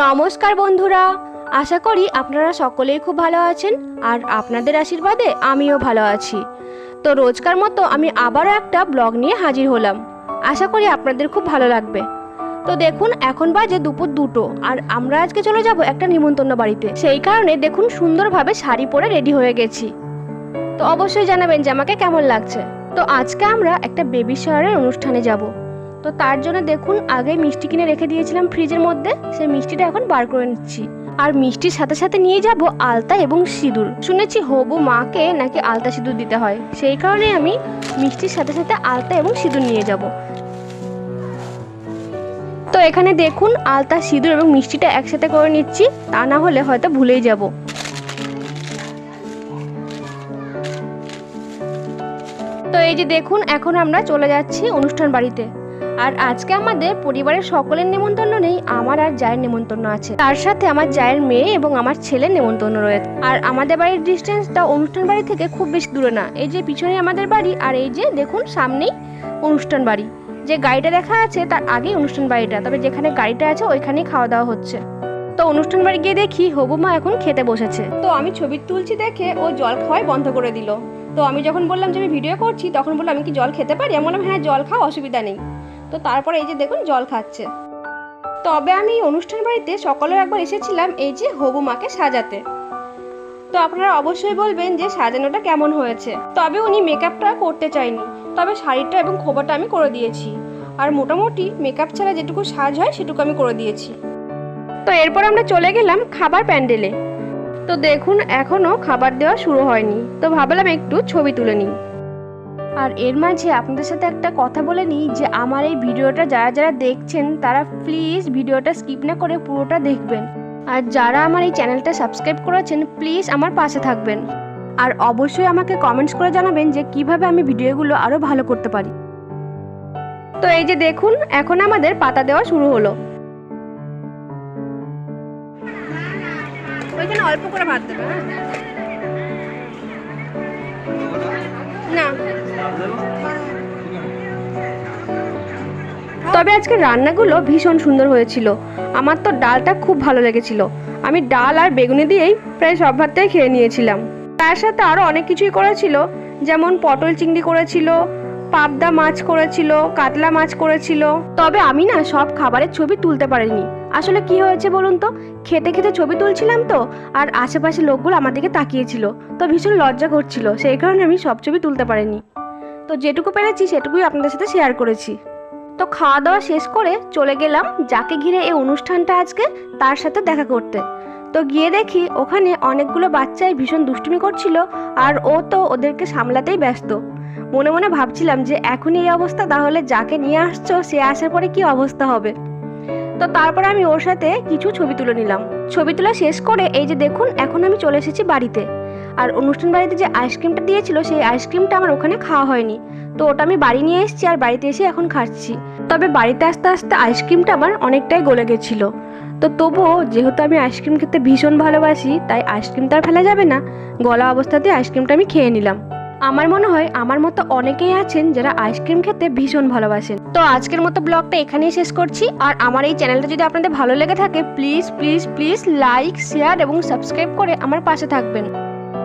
নমস্কার বন্ধুরা, আশা করি আপনারা সকলেই খুব ভালো আছেন আর আপনাদের আশীর্বাদে আমিও ভালো আছি। তো রোজকার মতো আমি আবারও একটা ব্লগ নিয়ে হাজির হলাম। আশা করি আপনাদের খুব ভালো লাগবে। তো দেখুন, এখন বাজে দুপুর 2টো আর আমরা আজকে চলে যাব একটা নিমন্ত্রণ বাড়িতে। সেই কারণে দেখুন সুন্দরভাবে শাড়ি পরে রেডি হয়ে গেছি। তো অবশ্যই জানাবেন যে আমাকে কেমন লাগছে। তো আজকে আমরা একটা বেবি শাওয়ারের অনুষ্ঠানে যাব। তো তার জন্য দেখুন আগে মিষ্টি কিনে রেখে দিয়েছিলাম ফ্রিজের মধ্যে, সেই মিষ্টিটা এখন বার করে নিচ্ছি। আর মিষ্টির সাথে সাথে নিয়ে যাব আলতা এবং সিঁদুর। শুনেছি হবু মাকে নাকি আলতা সিঁদুর দিতে হয়, সেই কারণে আমি মিষ্টির সাথে সাথে আলতা এবং সিঁদুর নিয়ে যাব। তো এখানে দেখুন আলতা, সিঁদুর এবং মিষ্টিটা একসাথে করে নিচ্ছি, তা না হলে হয়তো ভুলেই যাব। তো এই যে দেখুন এখন আমরা চলে যাচ্ছি অনুষ্ঠান বাড়িতে। আর আজকে আমাদের পরিবারের সকলের নেমন্তন্ন নেই, আমার আর জায়ের নেমন্তন্ন আছে। তার সাথে আমার জায়ের মেয়ে এবং আমার ছেলের নেমন্তন্ন রয়েছে। আর আমাদের বাড়ির ডিস্টেন্সটা অনুষ্ঠান বাড়ি থেকে খুব বেশি দূরে না। এই যে পিছনে আমাদের বাড়ি আর এই যে দেখুন সামনেই অনুষ্ঠান বাড়ি। যে গাড়িটা দেখা আছে তার আগেই অনুষ্ঠান বাড়িটা, তবে যেখানে গাড়িটা আছে ওইখানেই খাওয়া দাওয়া হচ্ছে। তো অনুষ্ঠান বাড়ি গিয়ে দেখি হবু মা এখন খেতে বসেছে। তো আমি ছবি তুলছি দেখে ও জল খাওয়াই বন্ধ করে দিল। তো আমি যখন বললাম যে আমি ভিডিও করছি তখন বললাম আমি কি জল খেতে পারি? আমি বললাম হ্যাঁ জল খাও, অসুবিধা নেই। তো তারপরে এই যে দেখুন জল খাচ্ছে। তবে আমি অনুষ্ঠান বাড়িতে সকালেও একবার এসেছিলাম এই যে হবু মাকে সাজাতে। তো আপনারা অবশ্যই বলবেন যে সাজানোটা কেমন হয়েছে। তবে উনি মেকআপটা করতে চায়নি, তবে শাড়িটা এবং খোপাটা আমি করে দিয়েছি। আর মোটামুটি মেকআপ ছাড়া যেটুকু সাজ হয় সেটুকু আমি করে দিয়েছি। তো এরপর আমরা চলে গেলাম খাবার প্যান্ডেলে। তো দেখুন এখনো খাবার দেওয়া শুরু হয়নি, তো ভাবলাম একটু ছবি তুলে নিই। আর এর মাঝে আপনাদের সাথে একটা কথা বলে নিই যে আমার এই ভিডিওটা যারা যারা দেখছেন তারা প্লিজ ভিডিওটা স্কিপ না করে পুরোটা দেখবেন। আর যারা আমার এই চ্যানেলটা সাবস্ক্রাইব করেছেন প্লিজ আমার পাশে থাকবেন। আর অবশ্যই আমাকে কমেন্টস করে জানাবেন যে কিভাবে আমি ভিডিওগুলো আরও ভালো করতে পারি। তো এই যে দেখুন এখন আমাদের পাতা দেওয়া শুরু হলো। ওইখানে অল্প করে ভাত দেবে না। তবে আজকে রান্নাগুলো ভীষণ সুন্দর হয়েছিল। আমার তো ডালটা খুব ভালো লেগেছিল। আমি ডাল আর বেগুনি দিয়েই প্রায় সব ভাতটাই খেয়ে নিয়েছিলাম। তার সাথে আরও অনেক কিছুই করেছিল, যেমন পটল চিংড়ি করেছিল, পাবদা মাছ করেছিল, কাতলা মাছ করেছিল। তবে আমি না সব খাবারের ছবি তুলতে পারিনি। আসলে কি হয়েছে বলুন তো, খেতে খেতে ছবি তুলছিলাম তো, আর আশেপাশের লোকগুলো আমার দিকে তাকিয়েছিল, তো ভীষণ লজ্জা করছিল, সেই কারণে আমি সব ছবি তুলতে পারিনি। তো যেটুকু পেরেছি সেটুকুই আপনাদের সাথে শেয়ার করেছি। তো খাওয়া দাওয়া শেষ করে চলে গেলাম যাকে ঘিরে এই অনুষ্ঠানটা আজকে তার সাথে দেখা করতে। তো গিয়ে দেখি ওখানে অনেকগুলো বাচ্চাই ভীষণ দুষ্টুমি করছিল, আর ও তো ওদেরকে সামলাতেই ব্যস্ত। মনে মনে ভাবছিলাম যে এখনই এই অবস্থা, তাহলে যাকে নিয়ে আসছো সে আসার পরে কি অবস্থা হবে। তো তারপর আমি ওর সাথে কিছু ছবি তুলে নিলাম। ছবি তোলা শেষ করে এই যে দেখুন এখন আমি চলে এসেছি বাড়িতে। আর অনুষ্ঠান বাড়িতে যে আইসক্রিমটা দিয়েছিল সেই আইসক্রিমটা আমার ওখানে খাওয়া হয়নি, তো ওটা আমি বাড়ি নিয়ে এসেছি আর বাড়িতে এসে এখন খাচ্ছি। তবে বাড়িতে আসতে আসতে আইসক্রিমটা আমার অনেকটাই গলে গেছিলো। তো তবুও যেহেতু আমি আইসক্রিম খেতে ভীষণ ভালোবাসি, তাই আইসক্রিমটা আর ফেলা যাবে না, গলা অবস্থাতে আইসক্রিমটা আমি খেয়ে নিলাম। আমার মনে হয় আমার মতো অনেকেই আছেন যারা আইসক্রিম খেতে ভীষণ ভালোবাসেন। তো আজকের মতো ব্লগটা এখানেই শেষ করছি। আর আমার এই চ্যানেলটা যদি আপনাদের ভালো লেগে থাকে please please please like, share এবং সাবস্ক্রাইব করে আমার পাশে থাকবেন।